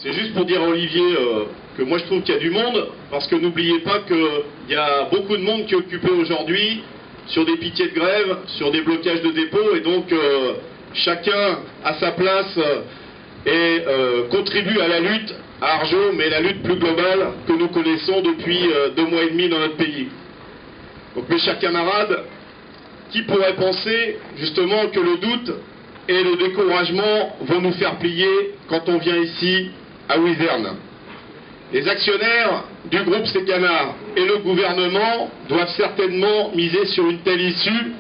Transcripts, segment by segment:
C'est juste pour dire à Olivier que moi je trouve qu'il y a du monde, parce que n'oubliez pas qu'il y a beaucoup de monde qui est occupé aujourd'hui sur des piquets de grève, sur des blocages de dépôts, et donc chacun à sa place et contribue à la lutte à Argeau, mais la lutte plus globale que nous connaissons depuis 2 mois et demi dans notre pays. Donc mes chers camarades, qui pourrait penser justement que le doute et le découragement vont nous faire plier quand on vient ici à Wizerne? Les actionnaires du groupe Secana et le gouvernement doivent certainement miser sur une telle issue,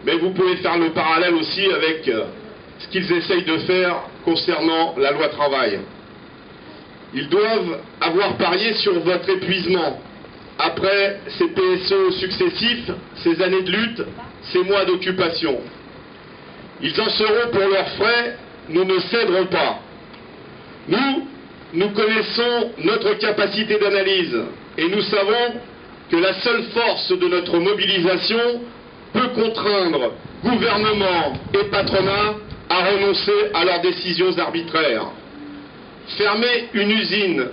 mais vous pouvez faire le parallèle aussi avec ce qu'ils essayent de faire concernant la loi travail. Ils doivent avoir parié sur votre épuisement après ces PSE successifs, ces années de lutte, ces mois d'occupation. Ils en seront pour leurs frais, nous ne céderons pas. Nous connaissons notre capacité d'analyse et nous savons que la seule force de notre mobilisation peut contraindre gouvernement et patronat à renoncer à leurs décisions arbitraires. Fermer une usine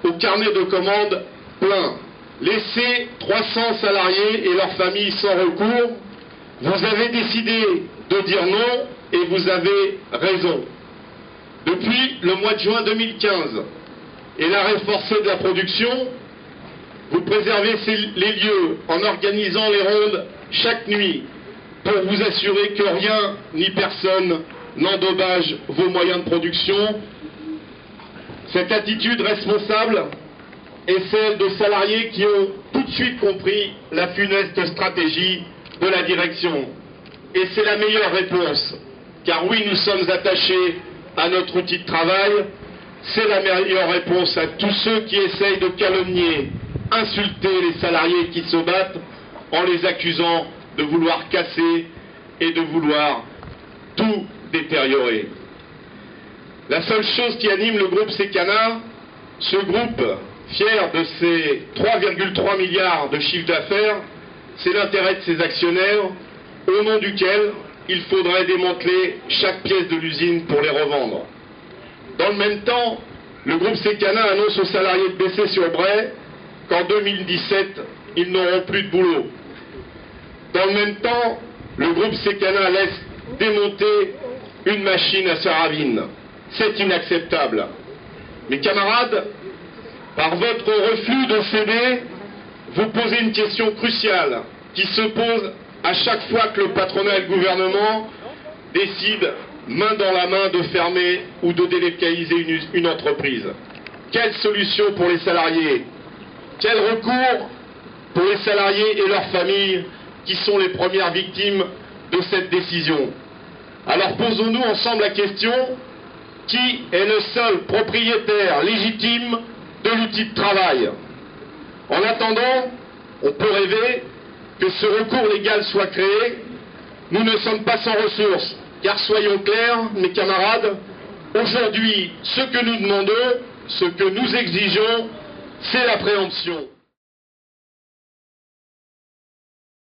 au carnet de commandes plein, laisser 300 salariés et leurs familles sans recours, vous avez décidé de dire non et vous avez raison. Depuis le mois de juin 2015 et l'arrêt forcé de la production, vous préservez les lieux en organisant les rondes chaque nuit pour vous assurer que rien ni personne n'endommage vos moyens de production. Cette attitude responsable est celle de salariés qui ont tout de suite compris la funeste stratégie de la direction. Et c'est la meilleure réponse, car oui, nous sommes attachés à notre outil de travail. C'est la meilleure réponse à tous ceux qui essayent de calomnier, insulter les salariés qui se battent en les accusant de vouloir casser et de vouloir tout détériorer. La seule chose qui anime le groupe Secana, ce groupe fier de ses 3,3 milliards de chiffre d'affaires, c'est l'intérêt de ses actionnaires, au nom duquel il faudrait démanteler chaque pièce de l'usine pour les revendre. Dans le même temps, le groupe Secana annonce aux salariés de Bessay-sur-Bray qu'en 2017, ils n'auront plus de boulot. Dans le même temps, le groupe Secana laisse démonter une machine à Saravine. C'est inacceptable. Mes camarades, par votre refus de céder, vous posez une question cruciale qui se pose à chaque fois que le patronat et le gouvernement décident main dans la main de fermer ou de délocaliser une entreprise. Quelle solution pour les salariés? Quel recours pour les salariés et leurs familles qui sont les premières victimes de cette décision? Alors posons-nous ensemble la question: qui est le seul propriétaire légitime de l'outil de travail? En attendant, on peut rêver que ce recours légal soit créé. Nous ne sommes pas sans ressources, car soyons clairs, mes camarades, aujourd'hui, ce que nous demandons, ce que nous exigeons, c'est la préemption.